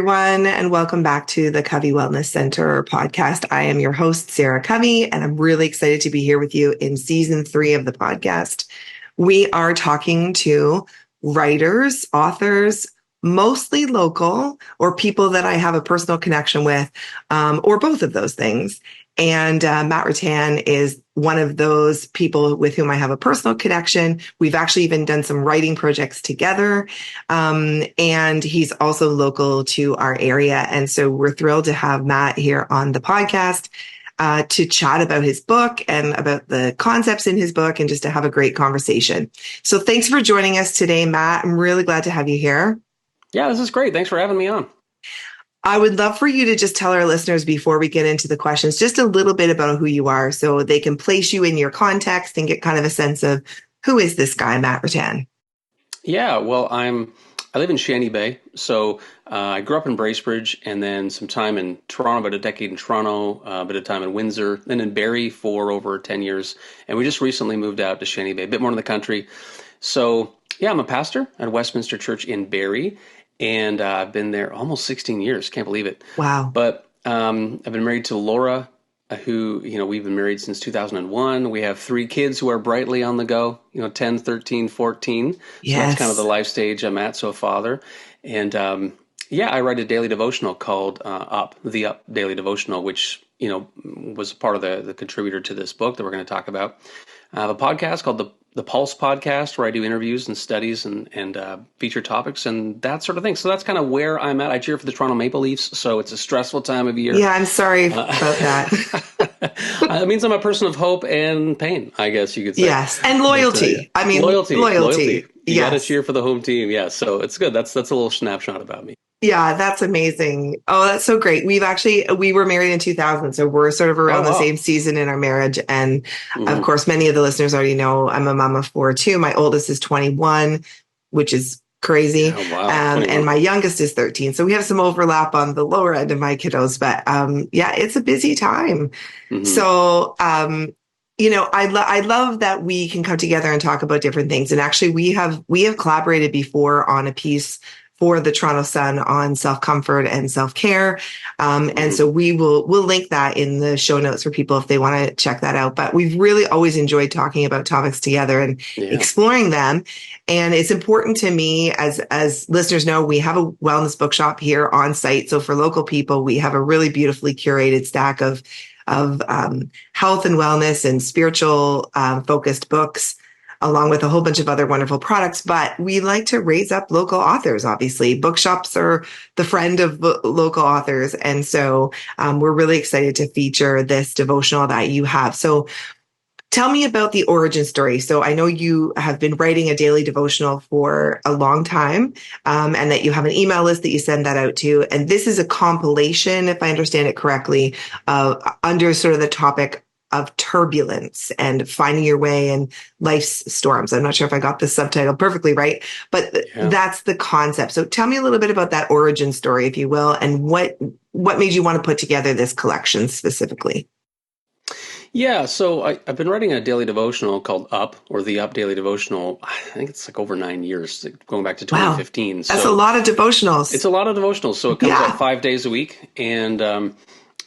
everyone, and welcome back to the Covey Wellness Center podcast. I am your host, Sarah Covey, and I'm really excited to be here with you in season 3 of the podcast. We are talking to writers, authors, mostly local, or people that I have a personal connection with, or both of those things. And Matt Ruttan is one of those people with whom I have a personal connection. We've actually even done some writing projects together. And he's also local to our area. And so we're thrilled to have Matt here on the podcast to chat about his book and about the concepts in his book and just to have a great conversation. So thanks for joining us today, Matt. I'm really glad to have you here. Yeah, this is great. Thanks for having me on. I would love for you to just tell our listeners before we get into the questions, just a little bit about who you are so they can place you in your context and get kind of a sense of who is this guy, Matt Ruttan? Yeah, well, I live in Shanty Bay. So I grew up in Bracebridge and then some time in Toronto, about a decade in Toronto, a bit of time in Windsor, then in Barrie for over 10 years. And we just recently moved out to Shanty Bay, a bit more in the country. So yeah, I'm a pastor at Westminster Church in Barrie. And I've been there almost 16 years. Can't believe it. Wow. But I've been married to Laura, who, we've been married since 2001. We have 3 kids who are brightly on the go, 10, 13, 14. So Yes. that's kind of the life stage I'm at, so father. And I write a daily devotional called the Up Daily Devotional, which, was part of the contributor to this book that we're going to talk about. I have a podcast called the Pulse Podcast, where I do interviews and studies and feature topics and that sort of thing. So that's kind of where I'm at. I cheer for the Toronto Maple Leafs, so it's a stressful time of year. Yeah, I'm sorry about that. It means I'm a person of hope and pain, I guess you could say. Yes, and loyalty. Loyalty. You Yes. Got to cheer for the home team. Yeah, so it's good. That's a little snapshot about me. Yeah, that's amazing. Oh, that's so great. We were married in 2000, so we're sort of around the same season in our marriage. And of course, many of the listeners already know I'm a mom of 4 too. My oldest is 21, which is crazy. Oh, wow. And my youngest is 13. So we have some overlap on the lower end of my kiddos, but it's a busy time. Mm-hmm. So, I love that we can come together and talk about different things. And actually we have collaborated before on a piece for the Toronto Sun on self-comfort and self-care. And so we'll link that in the show notes for people if they want to check that out. But we've really always enjoyed talking about topics together and exploring them. And it's important to me, as listeners know, we have a wellness bookshop here on site. So for local people, we have a really beautifully curated stack of health and wellness and spiritual focused books, along with a whole bunch of other wonderful products. But we like to raise up local authors, obviously. Bookshops are the friend of local authors. And so we're really excited to feature this devotional that you have. So tell me about the origin story. So I know you have been writing a daily devotional for a long time, and that you have an email list that you send that out to. And this is a compilation, if I understand it correctly, under sort of the topic of turbulence and finding your way in life's storms. I'm not sure if I got the subtitle perfectly right, but that's the concept. So tell me a little bit about that origin story, if you will, and what made you want to put together this collection specifically? Yeah, so I've been writing a daily devotional called Up, or the Up Daily Devotional. I think it's like over 9 years, going back to 2015. Wow, that's a lot of devotionals. It's a lot of devotionals. So it comes out 5 days a week, and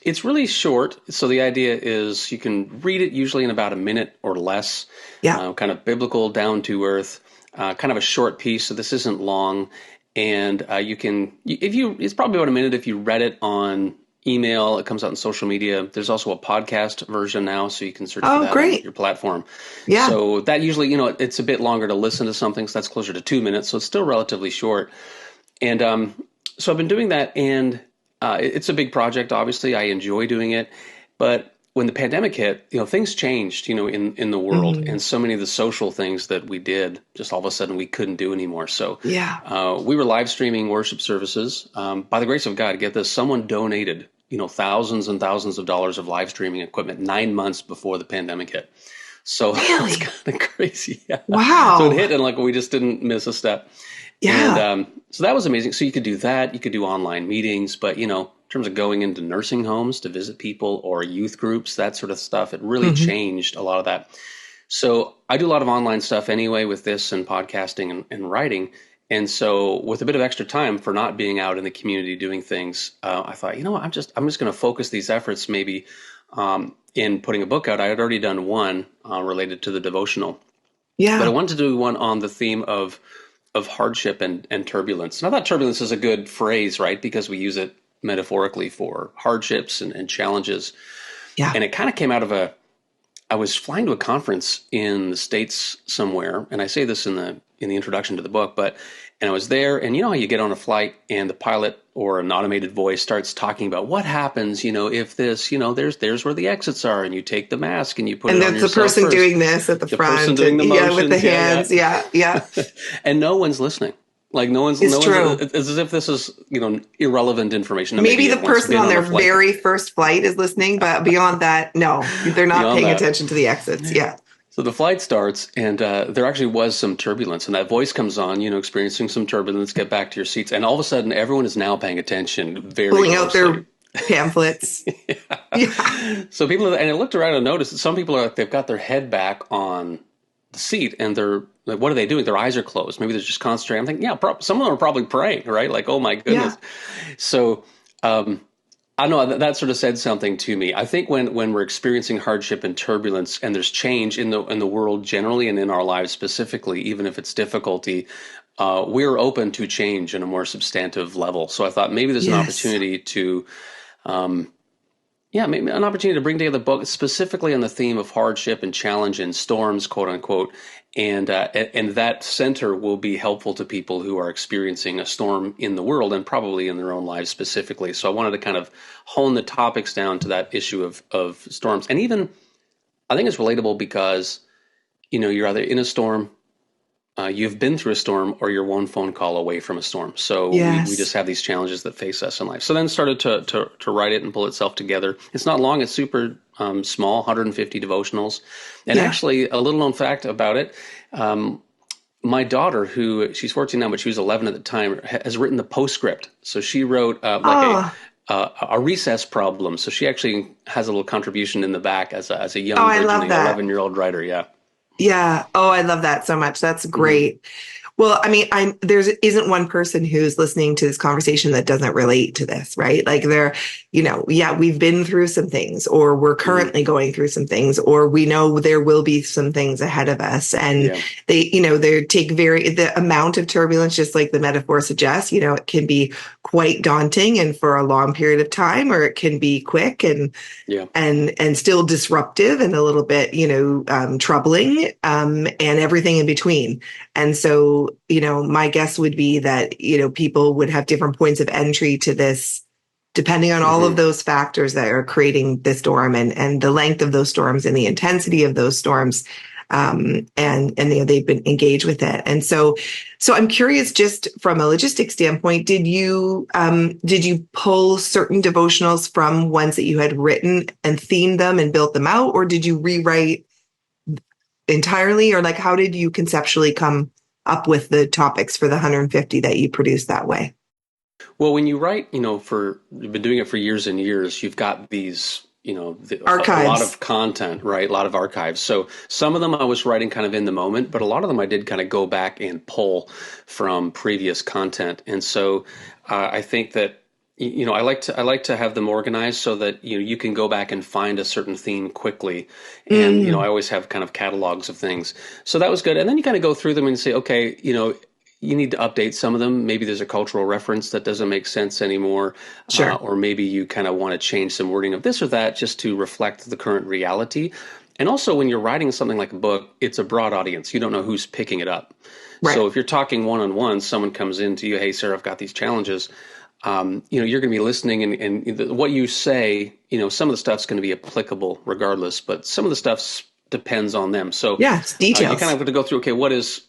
it's really short. So the idea is you can read it usually in about a minute or less. Yeah. Kind of biblical, down to earth, kind of a short piece. So this isn't long, and it's probably about a minute if you read it on email. It comes out on social media. There's also a podcast version now, so you can search for that on your platform. Yeah. So that usually, it's a bit longer to listen to something. So that's closer to 2 minutes. So it's still relatively short. And so I've been doing that, and it's a big project. Obviously, I enjoy doing it, but when the pandemic hit, things changed, in the world, and so many of the social things that we did, just all of a sudden we couldn't do anymore. So we were live streaming worship services. By the grace of God, get this, someone donated, thousands and thousands of dollars of live streaming equipment 9 months before the pandemic hit. So really? It's kind of crazy. Yeah. Wow. So it hit, and we just didn't miss a step. Yeah. And so that was amazing. So you could do that. You could do online meetings, but, in terms of going into nursing homes to visit people or youth groups, that sort of stuff, it really changed a lot of that. So I do a lot of online stuff anyway with this and podcasting and writing. And so with a bit of extra time for not being out in the community doing things, I thought, I'm just going to focus these efforts maybe in putting a book out. I had already done one related to the devotional, but I wanted to do one on the theme of hardship and turbulence. And I thought turbulence is a good phrase, right? Because we use it metaphorically for hardships and challenges. Yeah. And it kind of came out of I was flying to a conference in the States somewhere, and I say this in the introduction to the book, and I was there, and you know how you get on a flight and the pilot or an automated voice starts talking about what happens, if this, there's where the exits are, and you take the mask and you put it on yourself. And that's the person doing this at the front. The person doing the motions. Yeah, with the hands. Yeah. And no one's listening. Like no one's true. It's as if this is, irrelevant information. Maybe the person on their very first flight is listening, but beyond that, no, they're not paying attention to the exits. Yeah. So the flight starts, and there actually was some turbulence, and that voice comes on, experiencing some turbulence, get back to your seats, and all of a sudden, everyone is now paying attention very pulling closely. Out their pamphlets. Yeah. So people, and I looked around and noticed that some people they've got their head back on the seat, and they're like, what are they doing? Their eyes are closed. Maybe they're just concentrating. I'm thinking, some of them are probably praying, right? Like, oh my goodness. Yeah. So, I don't know, that sort of said something to me. I think when we're experiencing hardship and turbulence, and there's change in the world generally and in our lives specifically, even if it's difficulty, we're open to change in a more substantive level. So I thought maybe there's an opportunity to, maybe an opportunity to bring together the book specifically on the theme of hardship and challenge and storms, quote unquote. And that center will be helpful to people who are experiencing a storm in the world and probably in their own lives specifically. So I wanted to kind of hone the topics down to that issue of storms. And even, I think it's relatable because, you're either in a storm, you've been through a storm, or you're one phone call away from a storm. So we just have these challenges that face us in life. So then started to write it and pull itself together. It's not long. It's super small, 150 devotionals. And actually, a little known fact about it, my daughter, she's 14 now, but she was 11 at the time, has written the postscript. So she wrote a recess problem. So she actually has a little contribution in the back as a young, 11-year-old writer. Yeah. Yeah. Oh, I love that so much. That's great. Mm-hmm. Well, I mean, there isn't one person who's listening to this conversation that doesn't relate to this, right? Like we've been through some things, or we're currently going through some things, or we know there will be some things ahead of us. And they take the amount of turbulence, just like the metaphor suggests, it can be quite daunting and for a long period of time, or it can be quick and still disruptive and a little bit, troubling, and everything in between. And so, my guess would be that, people would have different points of entry to this, depending on all of those factors that are creating the storm and the length of those storms and the intensity of those storms. And they've been engaged with it. And so I'm curious, just from a logistics standpoint, did you pull certain devotionals from ones that you had written and themed them and built them out, or did you rewrite entirely, or like, how did you conceptually come up with the topics for the 150 that you produced that way? Well, when you write, you've been doing it for years and years, you've got these, archives. A lot of content, right? A lot of archives. So some of them I was writing kind of in the moment, but a lot of them I did kind of go back and pull from previous content. And so I think that, I like to have them organized so that, you can go back and find a certain theme quickly. And, I always have kind of catalogs of things. So that was good. And then you kind of go through them and say, okay, you need to update some of them. Maybe there's a cultural reference that doesn't make sense anymore. Sure. Or maybe you kind of want to change some wording of this or that just to reflect the current reality. And also when you're writing something like a book, it's a broad audience. You don't know who's picking it up. Right. So if you're talking one-on-one, someone comes in to you, hey, Sarah, I've got these challenges. You're going to be listening and what you say, some of the stuff's going to be applicable regardless, but some of the stuff depends on them. So it's details. You kind of have to go through, okay, what is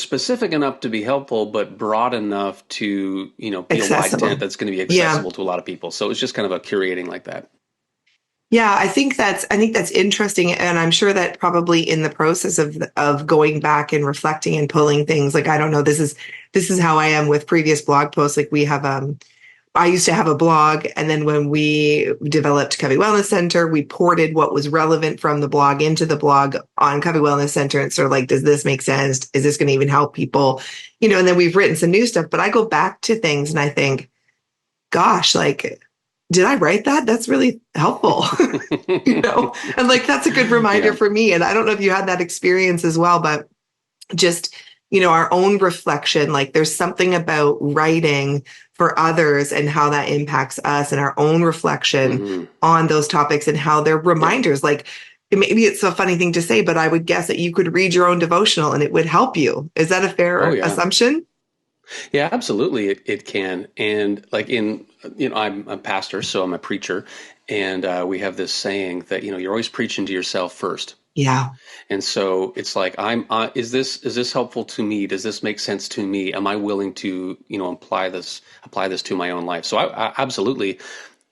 specific enough to be helpful, but broad enough to, be a wide tent that's going to be accessible to a lot of people. So it's just kind of a curating like that. Yeah, I think that's interesting. And I'm sure that probably in the process of going back and reflecting and pulling things, like, I don't know, this is how I am with previous blog posts. Like we have I used to have a blog, and then when we developed Covey Wellness Center, we ported what was relevant from the blog into the blog on Covey Wellness Center. And sort of like, does this make sense? Is this going to even help people? And then we've written some new stuff, but I go back to things and I think, gosh, like, did I write that? That's really helpful, and like, that's a good reminder for me. And I don't know if you had that experience as well, but just, our own reflection, like there's something about writing for others and how that impacts us and our own reflection on those topics and how they're reminders. Like maybe it's a funny thing to say, but I would guess that you could read your own devotional and it would help you. Is that a fair assumption? Yeah, absolutely. It can. And like I'm a pastor, so I'm a preacher. And we have this saying that, you're always preaching to yourself first. Yeah. And so it's like, is this helpful to me? Does this make sense to me? Am I willing to, apply this to my own life? So I absolutely.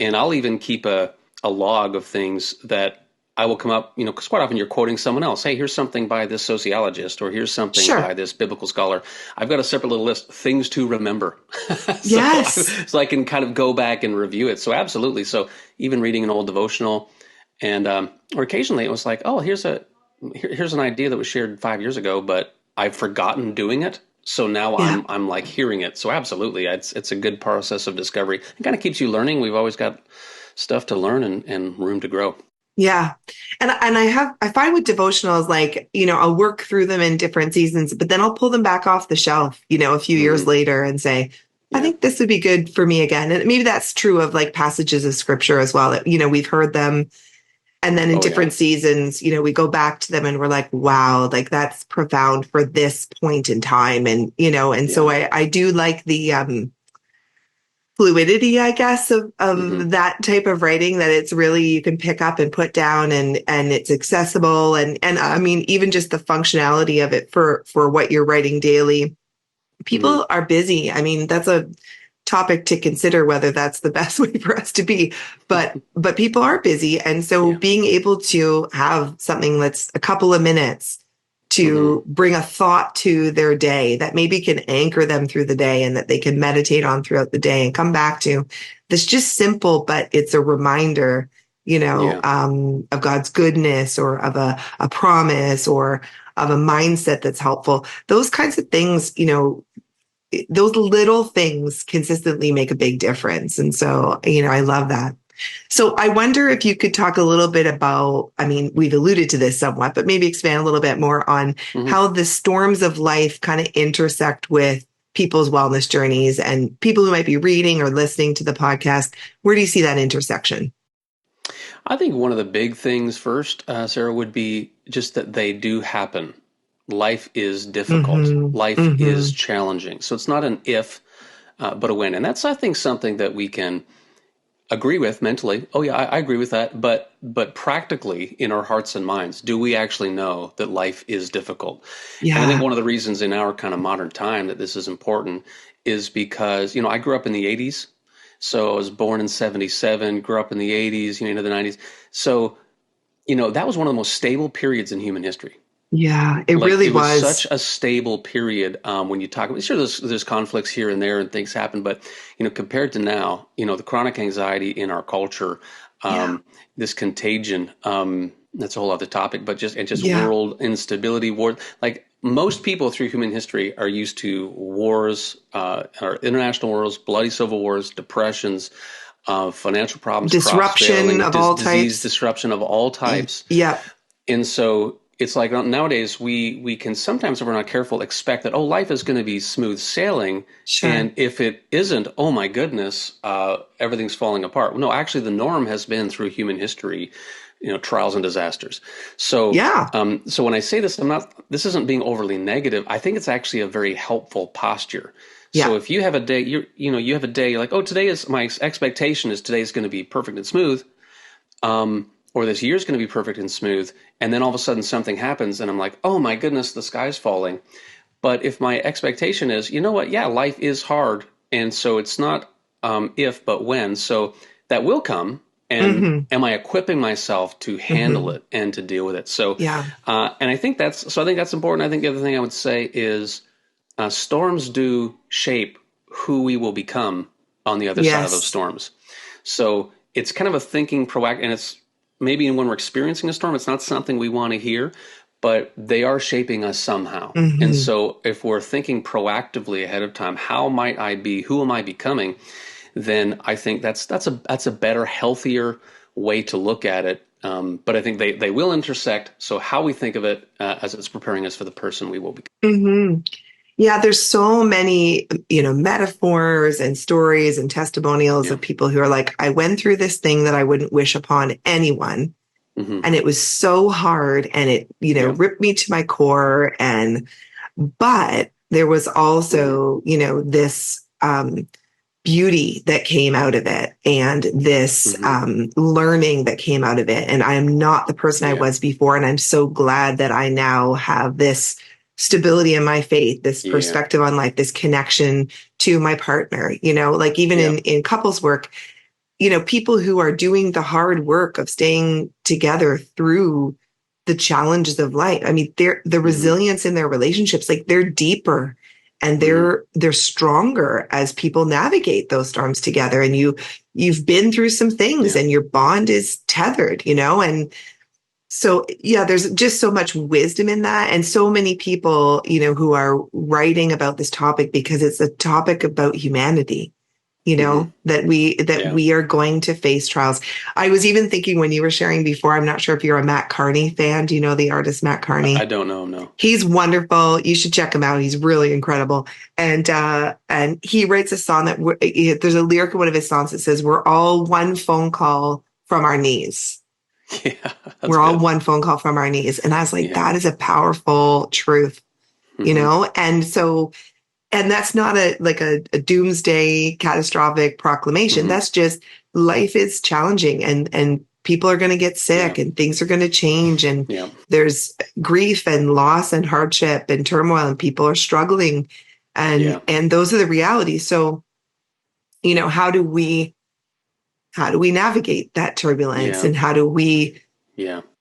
And I'll even keep a log of things that I will come up, because quite often you're quoting someone else. Hey, here's something by this sociologist, or here's something by this biblical scholar. I've got a separate little list, things to remember. So I can kind of go back and review it. So absolutely. So even reading an old devotional, and or occasionally it was like, oh, here's an idea that was shared 5 years ago, but I've forgotten doing it. So now I'm like hearing it. So absolutely, it's a good process of discovery. It kind of keeps you learning. We've always got stuff to learn and room to grow. Yeah. And I find with devotionals, like, I'll work through them in different seasons, but then I'll pull them back off the shelf, a few years later and say, I think this would be good for me again. And maybe that's true of like passages of scripture as well, that, we've heard them. And then in different seasons, we go back to them and we're like, wow, like that's profound for this point in time. And, so I do like the, fluidity, I guess, of that type of writing, that it's really, you can pick up and put down and it's accessible. And I mean, even just the functionality of it for what you're writing daily. People are busy. I mean, that's a topic to consider whether that's the best way for us to be, but people are busy. And so being able to have something that's a couple of minutes to bring a thought to their day that maybe can anchor them through the day and that they can meditate on throughout the day and come back to, that's just simple, but it's a reminder, of God's goodness, or of a promise, or of a mindset that's helpful. Those kinds of things, those little things consistently make a big difference. And so, I love that. So I wonder if you could talk a little bit about, I mean, we've alluded to this somewhat, but maybe expand a little bit more on how the storms of life kind of intersect with people's wellness journeys and people who might be reading or listening to the podcast. Where do you see that intersection? I think one of the big things first, Sarah, would be just that they do happen. Life is difficult. Life is challenging. So it's not an if, but a when. And that's, I think, something that we can agree with mentally. Oh yeah, I agree with that. But practically in our hearts and minds, do we actually know that life is difficult? Yeah. And I think one of the reasons in our kind of modern time that this is important is because, I grew up in the 80s. So I was born in 77, grew up in the 80s, into the 90s. So, that was one of the most stable periods in human history. Yeah, it really was such a stable period. When you talk about, sure, there's conflicts here and there and things happen, but compared to now, the chronic anxiety in our culture, this contagion, that's a whole other topic, but just world instability, war. Like most people through human history are used to wars, or international wars, bloody civil wars, depressions, financial problems, disruption of all types, disruption of all types. Yeah, and so. It's like nowadays we can sometimes, if we're not careful, expect that, life is going to be smooth sailing. Sure. And if it isn't, oh my goodness, everything's falling apart. No, actually the norm has been through human history, trials and disasters. So, so when I say this, this isn't being overly negative. I think it's actually a very helpful posture. Yeah. So if you have a day, you have a day, you're like, today is, my expectation is today is going to be perfect and smooth. Or this year's going to be perfect and smooth, and then all of a sudden something happens, and I'm like, oh my goodness, the sky's falling. But if my expectation is, life is hard, and so it's not if, but when. So that will come, and am I equipping myself to handle it and to deal with it? So, and I think that's important. I think the other thing I would say is storms do shape who we will become on the other side of those storms. So it's kind of a thinking proactive, and it's maybe when we're experiencing a storm, it's not something we want to hear, but they are shaping us somehow. Mm-hmm. And so if we're thinking proactively ahead of time, how might I be, who am I becoming? Then I think that's a better, healthier way to look at it. But I think they will intersect. So how we think of it as it's preparing us for the person we will become. Mm-hmm. Yeah, there's so many, metaphors and stories and testimonials of people who are like, I went through this thing that I wouldn't wish upon anyone. Mm-hmm. And it was so hard and it, ripped me to my core. But there was also, this, beauty that came out of it and this learning that came out of it. And I am not the person I was before. And I'm so glad that I now have this stability in my faith, this perspective on life, this connection to my partner, like even in couples work, people who are doing the hard work of staying together through the challenges of life. I mean, the resilience in their relationships, like they're deeper and they're stronger as people navigate those storms together. And you've been through some things and your bond is tethered, and so, there's just so much wisdom in that. And so many people, who are writing about this topic because it's a topic about humanity, that we are going to face trials. I was even thinking when you were sharing before, I'm not sure if you're a Matt Carney fan. Do you know the artist Matt Carney? I don't know him, no. He's wonderful. You should check him out. He's really incredible. And he writes a song that there's a lyric in one of his songs that says, "We're all one phone call from our knees." Yeah, we're all one phone call from our knees. And I was like, that is a powerful truth, And so, and that's not a doomsday catastrophic proclamation. That's just life is challenging and people are going to get sick and things are going to change. And there's grief and loss and hardship and turmoil and people are struggling. And those are the realities. So, how do we navigate that turbulence and how do we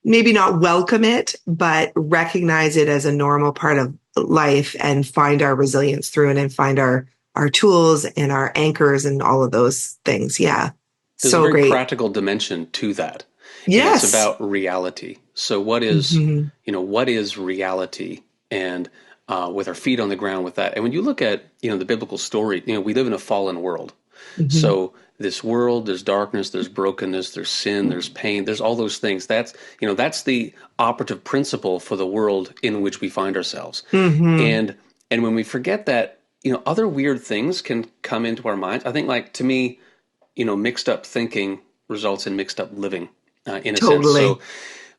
maybe not welcome it, but recognize it as a normal part of life and find our resilience through it and find our tools and our anchors and all of those things. Yeah. There's so a very great practical dimension to that. Yes. And it's about reality. So what is, what is reality? And with our feet on the ground with that. And when you look at, the biblical story, we live in a fallen world. So this world, there's darkness, there's brokenness, there's sin, there's pain, there's all those things. That's the operative principle for the world in which we find ourselves. And when we forget that, other weird things can come into our minds. I think, like, to me, mixed up thinking results in mixed up living, in a sense. So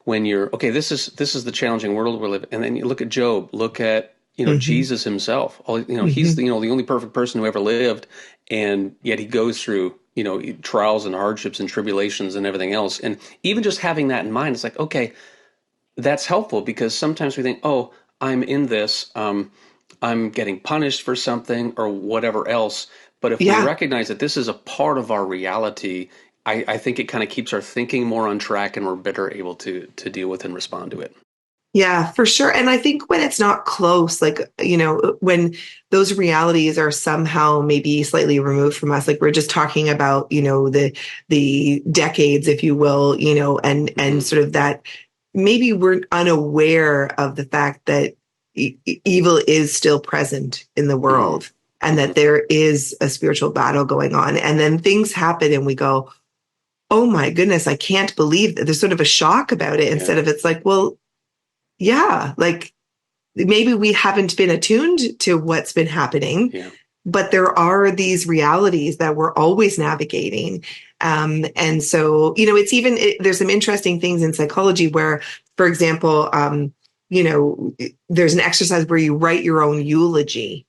when you're, okay, this is the challenging world we're living, and then you look at Job, look at, Jesus himself, he's the only perfect person who ever lived. And yet he goes through, trials and hardships and tribulations and everything else. And even just having that in mind, it's like, okay, that's helpful because sometimes we think, oh, I'm in this, I'm getting punished for something or whatever else. But if we recognize that this is a part of our reality, I think it kind of keeps our thinking more on track and we're better able to deal with and respond to it. Yeah, for sure. And I think when it's not close, like, when those realities are somehow maybe slightly removed from us, like we're just talking about, the decades, if you will, and sort of that maybe we're unaware of the fact that evil is still present in the world and that there is a spiritual battle going on. And then things happen and we go, oh my goodness, I can't believe that. There's sort of a shock about it instead of it's like, well, yeah, like maybe we haven't been attuned to what's been happening, but there are these realities that we're always navigating. And so, it's even, there's some interesting things in psychology where, for example, there's an exercise where you write your own eulogy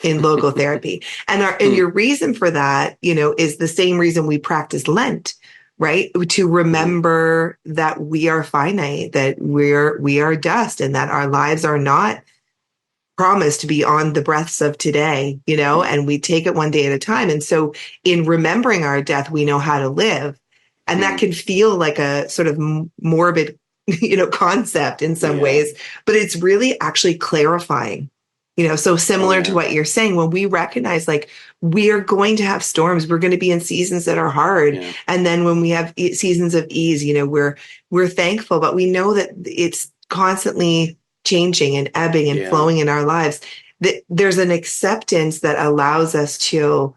in logotherapy. And your reason for that, is the same reason we practice Lent. Right? To remember that we are finite, that we are dust, and that our lives are not promised to be on the breaths of today, and we take it one day at a time. And so in remembering our death, we know how to live. And that can feel like a sort of morbid, concept in some ways, but it's really actually clarifying. So similar to what you're saying, when we recognize, like, we are going to have storms. We're going to be in seasons that are hard. Yeah. And then when we have seasons of ease, we're thankful, but we know that it's constantly changing and ebbing and flowing in our lives. There's an acceptance that allows us to,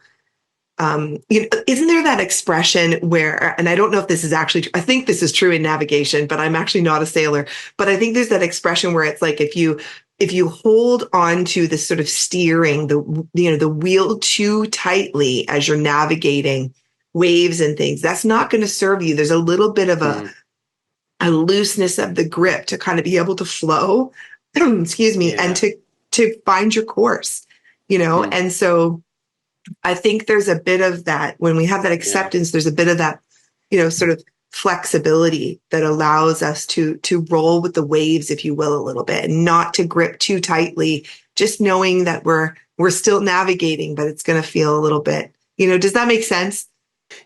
isn't there that expression where, and I don't know if this is actually, I think this is true in navigation, but I'm actually not a sailor, but I think there's that expression where it's like, if you hold on to the sort of steering, the wheel too tightly as you're navigating waves and things, that's not going to serve you. There's a little bit of a looseness of the grip to kind of be able to flow, excuse me, and to find your course, and so I think there's a bit of that when we have that acceptance, there's a bit of that, sort of flexibility that allows us to roll with the waves, if you will, a little bit, and not to grip too tightly, just knowing that we're still navigating, but it's going to feel a little bit, does that make sense?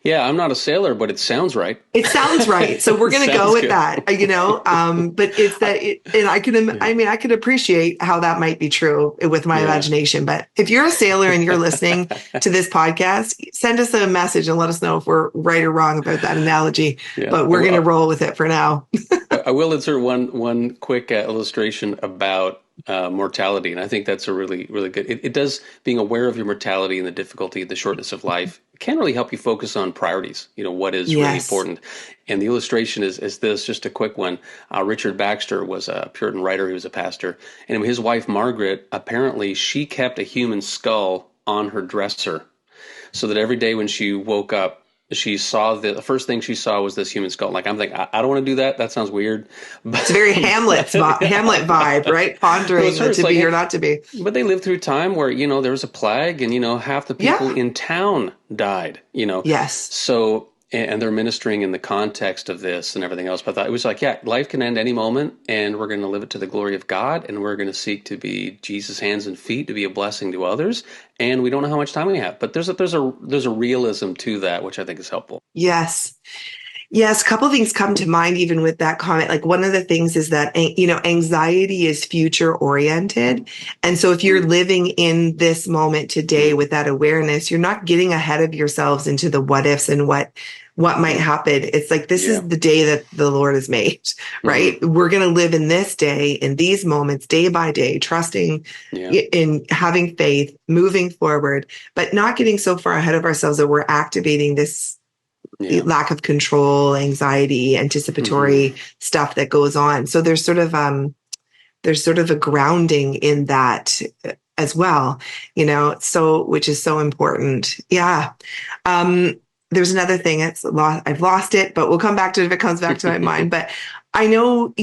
Yeah, I'm not a sailor, but it sounds right. It sounds right. So we're going to go with good. That, but it's that, and I can appreciate how that might be true with my imagination. But if you're a sailor and you're listening to this podcast, send us a message and let us know if we're right or wrong about that analogy. Yeah. But we're going to roll with it for now. I will insert one quick illustration about mortality. And I think that's a really, really good, it does, being aware of your mortality and the difficulty, the shortness of life, can really help you focus on priorities, what is really important. And the illustration is this, just a quick one. Richard Baxter was a Puritan writer. He was a pastor. And his wife, Margaret, apparently she kept a human skull on her dresser so that every day when she woke up, she saw the first thing she saw was this human skull. Like, I'm thinking, I don't want to do that. That sounds weird. But it's very Hamlet vibe, right? Pondering the to be or not to be. But they lived through time where, there was a plague and, half the people in town died, Yes. So, and they're ministering in the context of this and everything else. But I thought it was like, life can end any moment and we're going to live it to the glory of God. And we're going to seek to be Jesus' hands and feet, to be a blessing to others. And we don't know how much time we have, but there's a realism to that, which I think is helpful. Yes. Yes, a couple of things come to mind even with that comment. Like one of the things is that, anxiety is future oriented. And so if you're living in this moment today with that awareness, you're not getting ahead of yourselves into the what ifs and what might happen. It's like, this is the day that the Lord has made, right? We're going to live in this day, in these moments, day by day, trusting in having faith, moving forward, but not getting so far ahead of ourselves that we're activating this lack of control, anxiety, anticipatory stuff that goes on. So there's sort of a grounding in that as well, so, which is so important. Yeah. There's another thing I've lost it, but we'll come back to it if it comes back to my mind. But I know,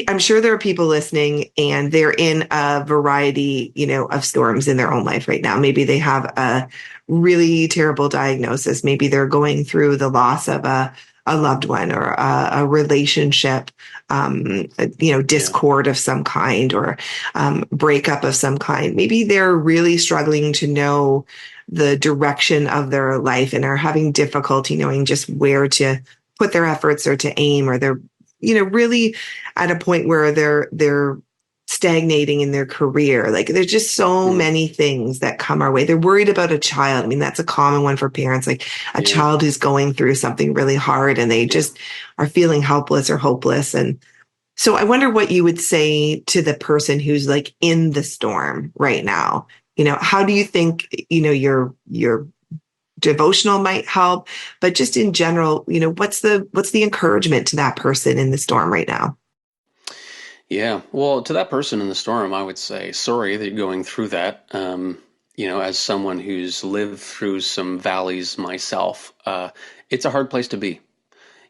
I'm sure there are people listening and they're in a variety, of storms in their own life right now. Maybe they have a really terrible diagnosis. Maybe they're going through the loss of a loved one or a relationship, discord of some kind or breakup of some kind. Maybe they're really struggling to know the direction of their life and are having difficulty knowing just where to put their efforts or to aim, or they're, really at a point where they're stagnating in their career. Like there's just so many things that come our way. They're worried about a child. I mean, that's a common one for parents, like a child who's going through something really hard and they just are feeling helpless or hopeless. And so I wonder what you would say to the person who's like in the storm right now. How do you think, your devotional might help, but just in general, what's the encouragement to that person in the storm right now? Yeah, well, to that person in the storm, I would say, sorry that you're going through that. As someone who's lived through some valleys myself, it's a hard place to be,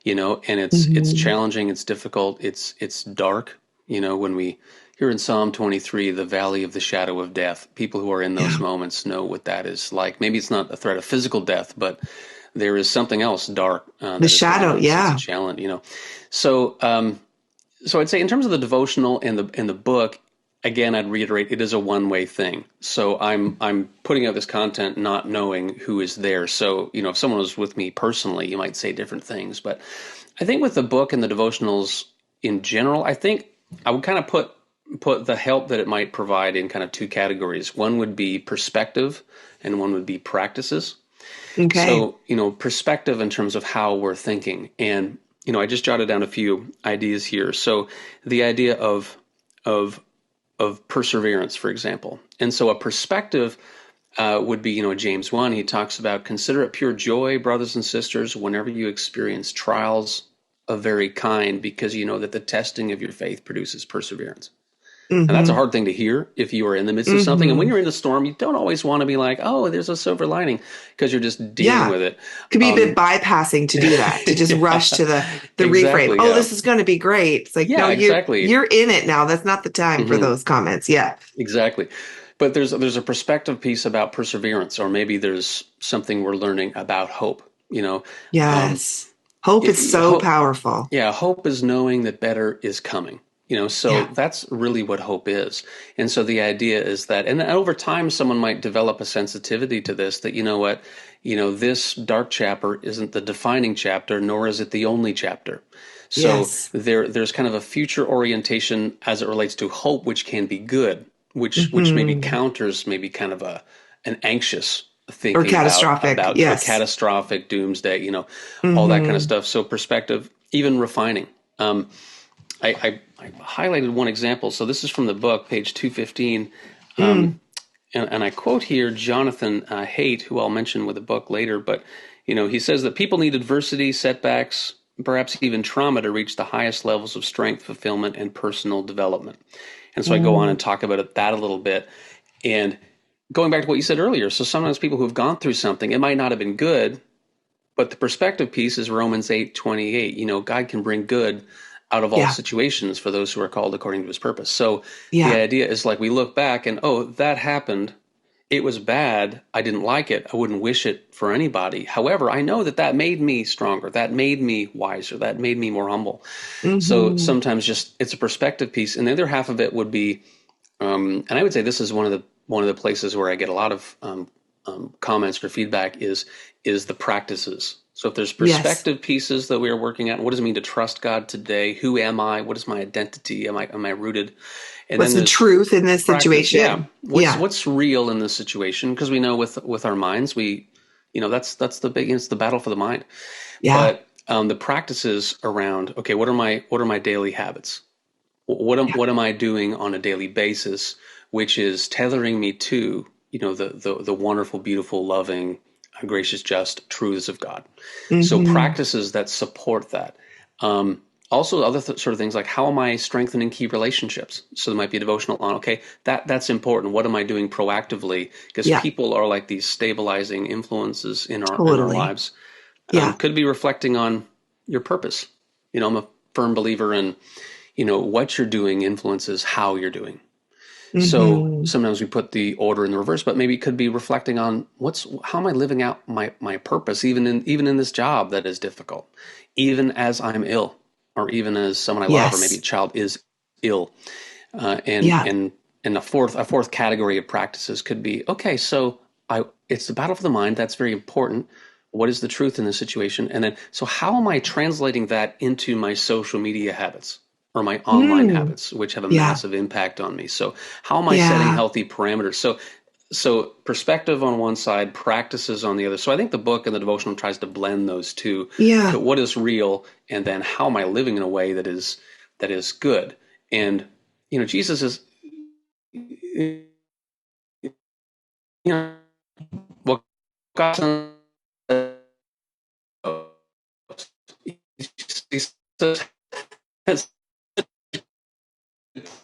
and it's challenging, it's difficult, it's dark, when we hear in Psalm 23, the valley of the shadow of death, people who are in those moments know what that is like. Maybe it's not a threat of physical death, but there is something else dark. The shadow, it's a challenge, So, so I'd say in terms of the devotional and the book, again, I'd reiterate it is a one-way thing. So I'm putting out this content not knowing who is there. So, if someone was with me personally, you might say different things. But I think with the book and the devotionals in general, I think I would kind of put put the help that it might provide in kind of two categories. One would be perspective, and one would be practices. Okay. So, perspective in terms of how we're thinking. And, I just jotted down a few ideas here. So the idea of perseverance, for example. And so a perspective would be, James 1, he talks about consider it pure joy, brothers and sisters, whenever you experience trials of very kind, because you know that the testing of your faith produces perseverance. And that's a hard thing to hear if you are in the midst of something. And when you're in the storm, you don't always want to be like, oh, there's a silver lining, because you're just dealing with it. Could be a bit bypassing to do that, to just rush to the exactly, reframe. Oh, this is going to be great. It's like, no, you're in it now. That's not the time for those comments. Yeah. Exactly. But there's a perspective piece about perseverance, or maybe there's something we're learning about hope, Yes. Hope is so powerful. Yeah. Hope is knowing that better is coming. So that's really what hope is. And so the idea is that, and over time, someone might develop a sensitivity to this, that, this dark chapter isn't the defining chapter, nor is it the only chapter. So there's kind of a future orientation as it relates to hope, which can be good, which maybe counters maybe kind of an anxious thinking or catastrophic about catastrophic doomsday, all that kind of stuff. So perspective, even refining. I highlighted one example. So this is from the book, page 215. And I quote here Jonathan Haidt, who I'll mention with the book later. But, he says that people need adversity, setbacks, perhaps even trauma to reach the highest levels of strength, fulfillment, and personal development. And so I go on and talk about that a little bit. And going back to what you said earlier, so sometimes people who have gone through something, it might not have been good, but the perspective piece is Romans 8:28. God can bring good out of all situations for those who are called according to his purpose. So the idea is like we look back and, oh, that happened. It was bad. I didn't like it. I wouldn't wish it for anybody. However, I know that made me stronger. That made me wiser. That made me more humble. So sometimes just it's a perspective piece. And the other half of it would be, and I would say this is one of the places where I get a lot of comments or feedback is the practices. So if there's perspective pieces that we are working at, what does it mean to trust God today? Who am I? What is my identity? Am I rooted? And what's the truth in this situation? What's real in this situation? Because we know with our minds, that's it's the battle for the mind. Yeah. But the practices around, okay, what are my daily habits? What am I doing on a daily basis, which is tethering me to, the wonderful, beautiful, loving, gracious, just truths of God. So practices that support that. Also, other sort of things like, how am I strengthening key relationships? So there might be a devotional on, okay, that's important. What am I doing proactively? Because people are like these stabilizing influences in our lives. Could be reflecting on your purpose. I'm a firm believer in, what you're doing influences how you're doing. So sometimes we put the order in the reverse, but maybe it could be reflecting on how am I living out my purpose, even in this job that is difficult, even as I'm ill, or even as someone I love, or maybe a child is ill. And a fourth category of practices could be, okay, so it's the battle for the mind. That's very important. What is the truth in this situation? And then, so how am I translating that into my social media habits? Or my online habits, which have a massive impact on me. So how am I setting healthy parameters? So perspective on one side, practices on the other. So I think the book and the devotional tries to blend those two. Yeah. But what is real, and then how am I living in a way that is good? And Jesus is, what God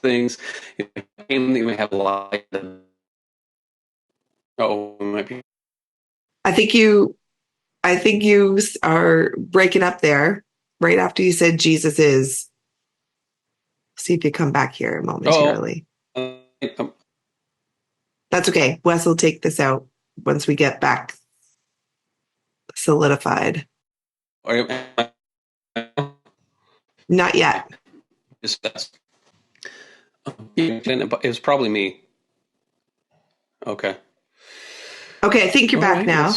things. We have a lot. I think you are breaking up there right after you said Jesus is. See if you come back here momentarily. That's okay. Wes will take this out once we get back solidified. Not yet. It was probably me. Okay, I think you're back now.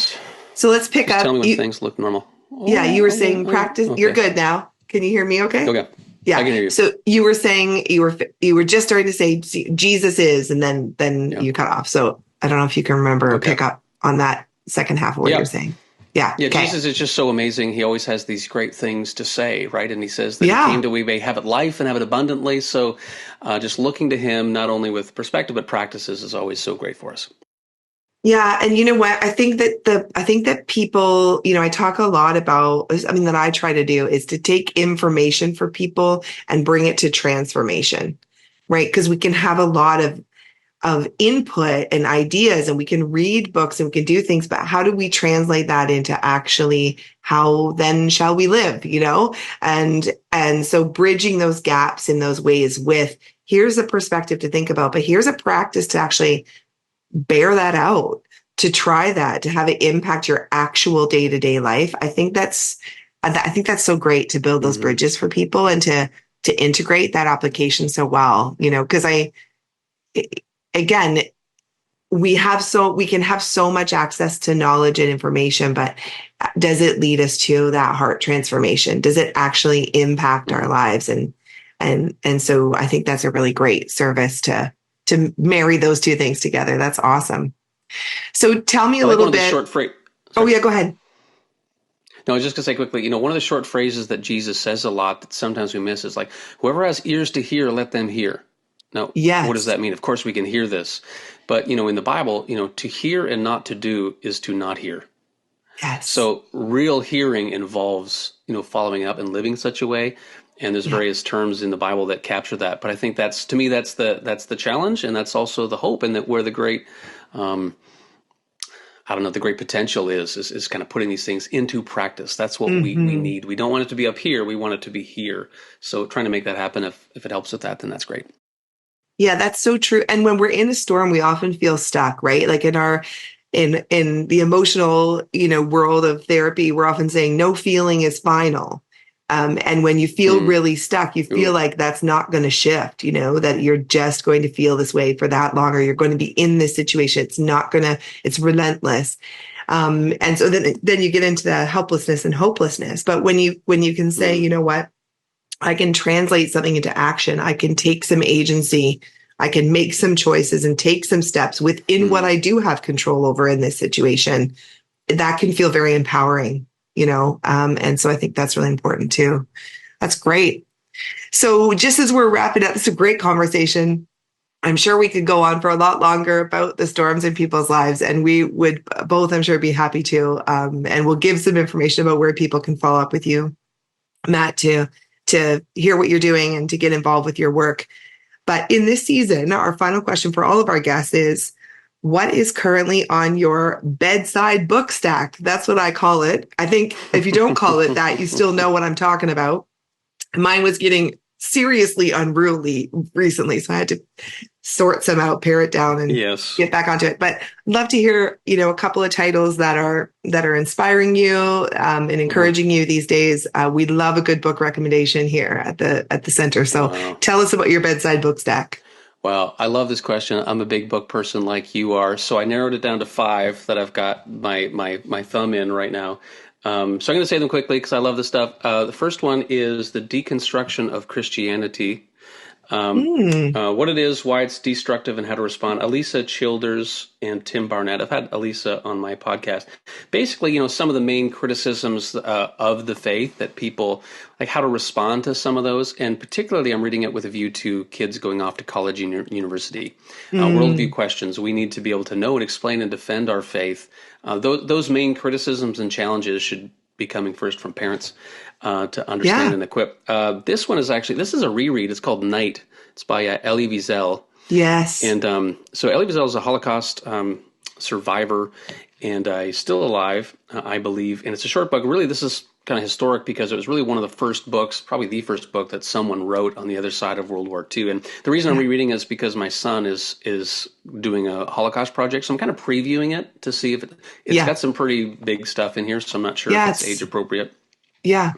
So let's pick up. Tell me when things look normal. You were saying practice. Okay. You're good now. Can you hear me okay? Okay. Yeah. I can hear you. So you were saying you were just starting to say Jesus is, and then Yeah. you cut off. So I don't know if you can remember or Okay. pick up on that second half of what you're Yeah. saying. Yeah. Yeah, Okay. Jesus is just so amazing. He always has these great things to say, right? And he says that he Yeah. came to we may have it life and have it abundantly. So just looking to him, not only with perspective, but practices is always so great for us. Yeah, and you know what? I think that people, I talk a lot about, I mean, that I try to do is to take information for people and bring it to transformation, right? Because we can have a lot of input and ideas, and we can read books and we can do things, but how do we translate that into actually how then shall we live, And so bridging those gaps in those ways with here's a perspective to think about, but here's a practice to actually bear that out, to try that, to have it impact your actual day-to-day life. I think that's so great to build those Mm-hmm. bridges for people and to integrate that application so well, because again, we can have so much access to knowledge and information, but does it lead us to that heart transformation? Does it actually impact our lives? And so I think that's a really great service to marry those two things together. That's awesome. So tell me I a like one little of the bit. short phrases. Oh yeah, go ahead. No, I was just going to say quickly, one of the short phrases that Jesus says a lot that sometimes we miss is like, whoever has ears to hear, let them hear. Now, what does Yes. that mean? Of course, we can hear this. But, in the Bible, to hear and not to do is to not hear. Yes. So real hearing involves, following up and living such a way. And there's Yeah. various terms in the Bible that capture that. But I think that's the challenge, and that's also the hope, and that where the great, I don't know, the great potential is kind of putting these things into practice. That's what we Hmm. need. We don't want it to be up here. We want it to be here. So trying to make that happen, if it helps with that, then that's great. Yeah, that's so true. And when we're in a storm, we often feel stuck, right? Like in the emotional, world of therapy, we're often saying no feeling is final. And when you feel Mm. really stuck, you feel Ooh. like that's not going to shift, that you're just going to feel this way for that long, or you're going to be in this situation. It's relentless. And so then you get into the helplessness and hopelessness. But when you can say, Mm. you know what, I can translate something into action. I can take some agency. I can make some choices and take some steps within what Mm. I do have control over in this situation. That can feel very empowering. And so I think that's really important too. That's great. So just as we're wrapping up, it's a great conversation. I'm sure we could go on for a lot longer about the storms in people's lives, and we would both, I'm sure, be happy to. And we'll give some information about where people can follow up with you, Matt, to hear what you're doing and to get involved with your work. But in this season, our final question for all of our guests is, what is currently on your bedside book stack? That's what I call it. I think if you don't call it that, you still know what I'm talking about. Mine was getting seriously unruly recently, so I had to sort some out, pare it down, and Yes. get back onto it. But I'd love to hear, a couple of titles that are inspiring you, and Uh-huh. encouraging you these days. We love a good book recommendation here at the center. So Wow. tell us about your bedside book stack. Wow, I love this question. I'm a big book person like you are, so I narrowed it down to 5 that I've got my thumb in right now. So I'm going to say them quickly because I love this stuff. The first one is The Deconstruction of Christianity. Mm, What it is, why it's destructive, and how to respond. Elisa Childers and Tim Barnett. I've had Elisa on my podcast. Basically, some of the main criticisms of the faith that people like, how to respond to some of those, and particularly, I'm reading it with a view to kids going off to college and university. Worldview mm, questions. We need to be able to know and explain and defend our faith. Those main criticisms and challenges should be coming first from parents to understand yeah. and equip. This is a reread. It's called Night. It's by Elie Wiesel. Yes. And so Elie Wiesel is a Holocaust survivor, and he's still alive, I believe. And it's a short book. Really, this is kind of historic because it was really one of the first books, probably the first book that someone wrote on the other side of World War II. And the reason I'm Yeah. rereading is because my son is doing a Holocaust project, so I'm kind of previewing it to see if it's Yeah. got some pretty big stuff in here. So I'm not sure if Yeah. it's age appropriate. Yeah.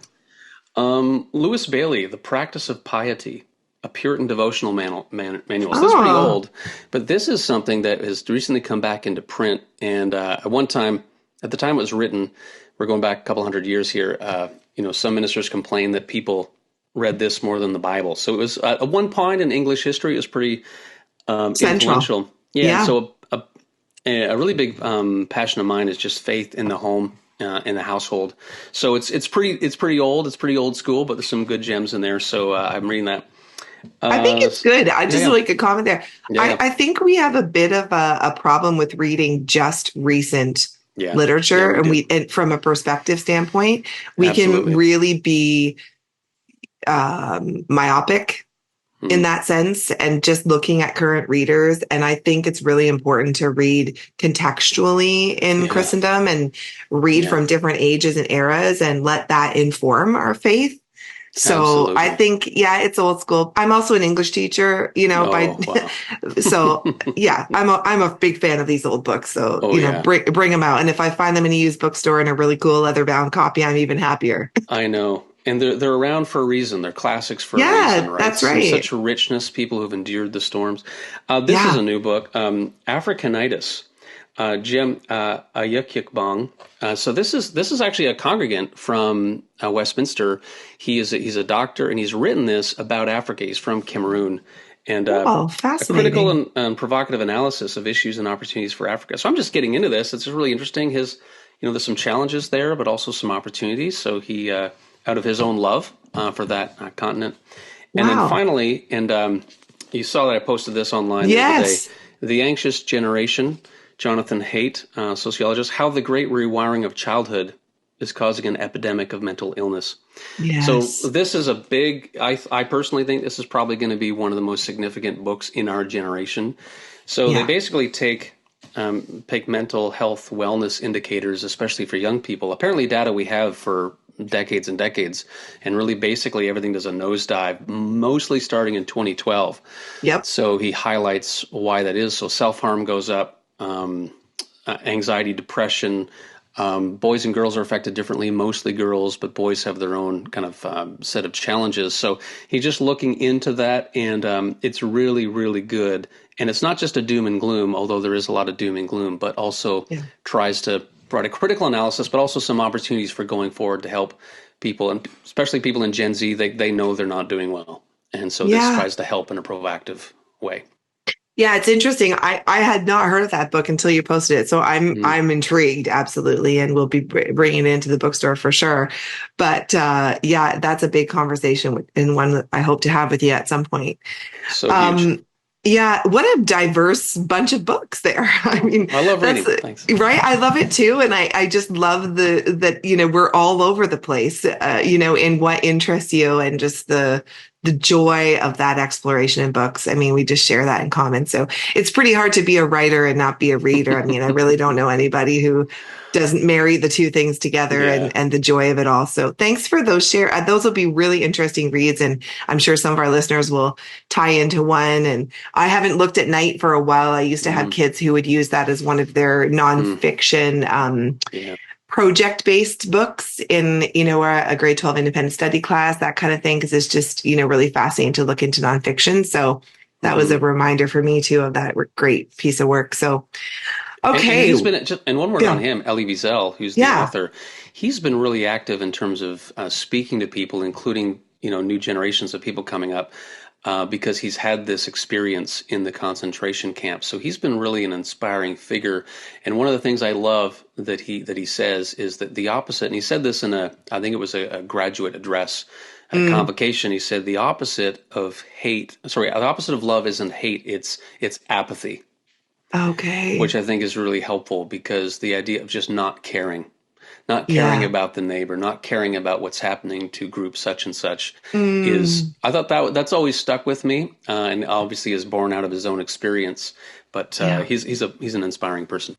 Lewis Bailey, The Practice of Piety, a Puritan devotional manual. So this is pretty Oh. old, but this is something that has recently come back into print. And at the time it was written, we're going back a couple hundred years here. Some ministers complained that people read this more than the Bible. So it was at one point in English history, it was pretty Central. influential. Yeah, and Yeah. so a really big passion of mine is just faith in the home, in the household. So it's pretty old. It's pretty old school, but there's some good gems in there. So I'm reading that. I think it's good. I Yeah, just yeah, like a comment there. yeah, yeah, I think we have a bit of a problem with reading just recent yeah, yeah. literature, We do, and from a perspective standpoint, we can absolutely. really be myopic in Hmm. that sense and just looking at current readers. And I think it's really important to read contextually in Yeah, Christendom and read yeah, from different ages and eras and let that inform our faith. So I absolutely. think, yeah, it's old school. I'm also an English teacher, by, Oh wow. so yeah, I'm a big fan of these old books. So, Oh yeah. bring them out. And if I find them in a used bookstore in a really cool leather bound copy, I'm even happier. I know. And they're around for a reason. They're classics for a reason, Yeah, right? that's Some right. such richness, people who've endured the storms. This is Yeah. a new book, Africanitis, Jim Ayukyukbong. So this is actually a congregant from Westminster. He's a doctor, and he's written this about Africa. He's from Cameroon, and Oh, a critical fascinating. and provocative analysis of issues and opportunities for Africa. So I'm just getting into this. It's just really interesting. There's some challenges there, but also some opportunities. So he, out of his own love for that continent. And then Wow. finally, and you saw that I posted this online the other day, Yes. The Anxious Generation, Jonathan Haidt, sociologist, How the Great Rewiring of Childhood is Causing an Epidemic of Mental Illness. So Yes. this is I personally think this is probably going to be one of the most significant books in our generation. So they Yeah. basically take mental health wellness indicators, especially for young people. Apparently, data we have for decades and decades, and really basically everything does a nosedive, mostly starting in 2012. Yep. So he highlights why that is. So self-harm goes up, anxiety, depression. Boys and girls are affected differently, mostly girls, but boys have their own kind of set of challenges. So he's just looking into that, and it's really, really good. And it's not just a doom and gloom, although there is a lot of doom and gloom, but also Yeah. tries to provide a critical analysis, but also some opportunities for going forward to help people, and especially people in Gen Z. They know they're not doing well. And so this Yeah. tries to help in a proactive way. Yeah, it's interesting. I had not heard of that book until you posted it, so Mm. I'm intrigued, absolutely, and we'll be bringing it into the bookstore for sure. But yeah, that's a big conversation and one that I hope to have with you at some point. So huge. Um, yeah, what a diverse bunch of books there. I mean, I love that's reading. Thanks. right. I love it too, and I just love that we're all over the place. In what interests you and just the joy of that exploration in books. I mean, we just share that in common. So it's pretty hard to be a writer and not be a reader. I mean, I really don't know anybody who doesn't marry the two things together Yeah. and the joy of it all. So thanks for those those will be really interesting reads. And I'm sure some of our listeners will tie into one. And I haven't looked at Night for a while. I used to have Mm. kids who would use that as one of their Mm. nonfiction, Yeah. project based books in, a grade 12 independent study class, that kind of thing. Cause it's just, really fascinating to look into nonfiction. So that was Mm-hmm. a reminder for me too of that great piece of work. So, And okay. he's been and one word on Yeah. him, Elie Wiesel, who's the Yeah. author. He's been really active in terms of speaking to people, including new generations of people coming up, because he's had this experience in the concentration camp. So he's been really an inspiring figure. And one of the things I love that he says is that the opposite. And he said this in I think it was a graduate address. A Mm, convocation, he said the opposite of the opposite of love isn't hate, it's apathy, okay. which I think is really helpful because the idea of just not caring Yeah. about the neighbor, not caring about what's happening to group such and such Mm, I thought that's always stuck with me, and obviously is born out of his own experience. But yeah. he's an inspiring person.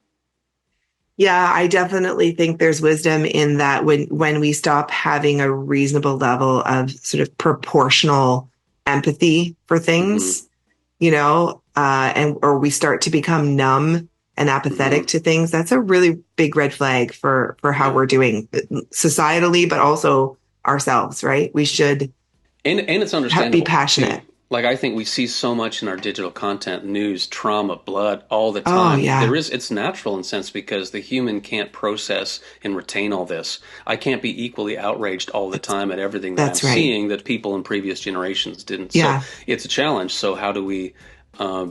Yeah, I definitely think there's wisdom in that when we stop having a reasonable level of sort of proportional empathy for Hmm. things, and or we start to become numb and Hmm. apathetic to things, that's a really big red flag for how Yeah, we're doing societally, but also ourselves, right? We should and it's be understandable too. passionate. Like, I think we see so much in our digital content, news, trauma, blood, all the Oh, time. yeah. It's natural in a sense because the human can't process and retain all this. I can't be equally outraged all the time at everything that I'm That's right. seeing that people in previous generations didn't. So Yeah. it's a challenge. So how do we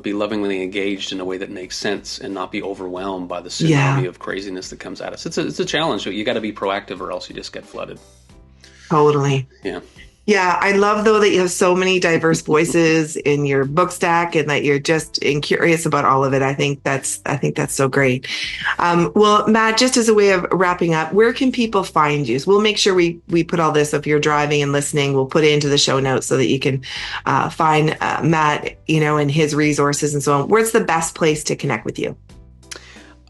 be lovingly engaged in a way that makes sense and not be overwhelmed by the Yeah. tsunami of craziness that comes at us? It's a challenge. You got to be proactive or else you just get flooded. Totally. Yeah. Yeah, I love though that you have so many diverse voices in your book stack and that you're just curious about all of it. I think that's so great. Well, Matt, just as a way of wrapping up, where can people find you? So we'll make sure we put all this. So if you're driving and listening, we'll put it into the show notes so that you can find Matt, and his resources and so on. Where's the best place to connect with you?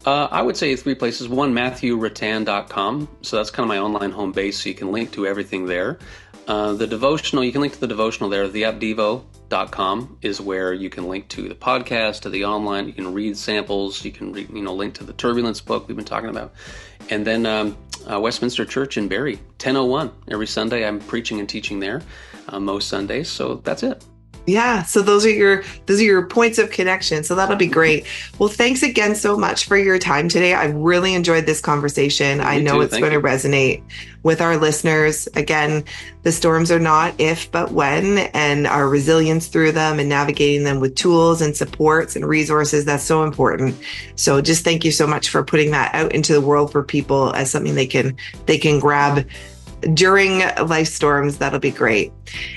I would say 3 places. One, MathewRuttan.com. So that's kind of my online home base. So you can link to everything there. The devotional, you can link to the devotional there. TheUpDevo.com is where you can link to the podcast, to the online. You can read samples. You can link to the Turbulence book we've been talking about. And then Westminster Church in Barrie, 10:01 every Sunday. I'm preaching and teaching there most Sundays. So that's it. Yeah, so those are your points of connection. So that'll be great. Well, thanks again so much for your time today. I really enjoyed this conversation. I know it's going to resonate with our listeners. Again, the storms are not if, but when, and our resilience through them and navigating them with tools and supports and resources, that's so important. So just thank you so much for putting that out into the world for people as something they can grab during life storms. That'll be great.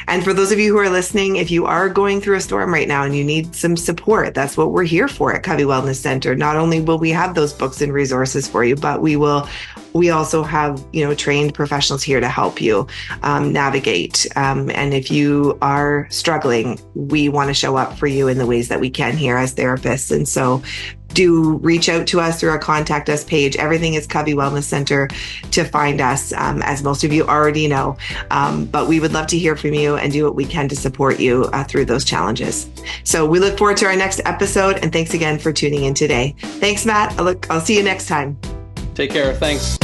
And for those of you who are listening, if you are going through a storm right now and you need some support, that's what we're here for at Covey Wellness Center. Not only will we have those books and resources for you, but we also have, trained professionals here to help you navigate. And if you are struggling, we want to show up for you in the ways that we can here as therapists. And so do reach out to us through our contact us page. Everything is Covey Wellness Center to find us, as most of you already know. But we would love to hear from you and do what we can to support you through those challenges. So we look forward to our next episode. And thanks again for tuning in today. Thanks, Matt. I'll see you next time. Take care. Thanks.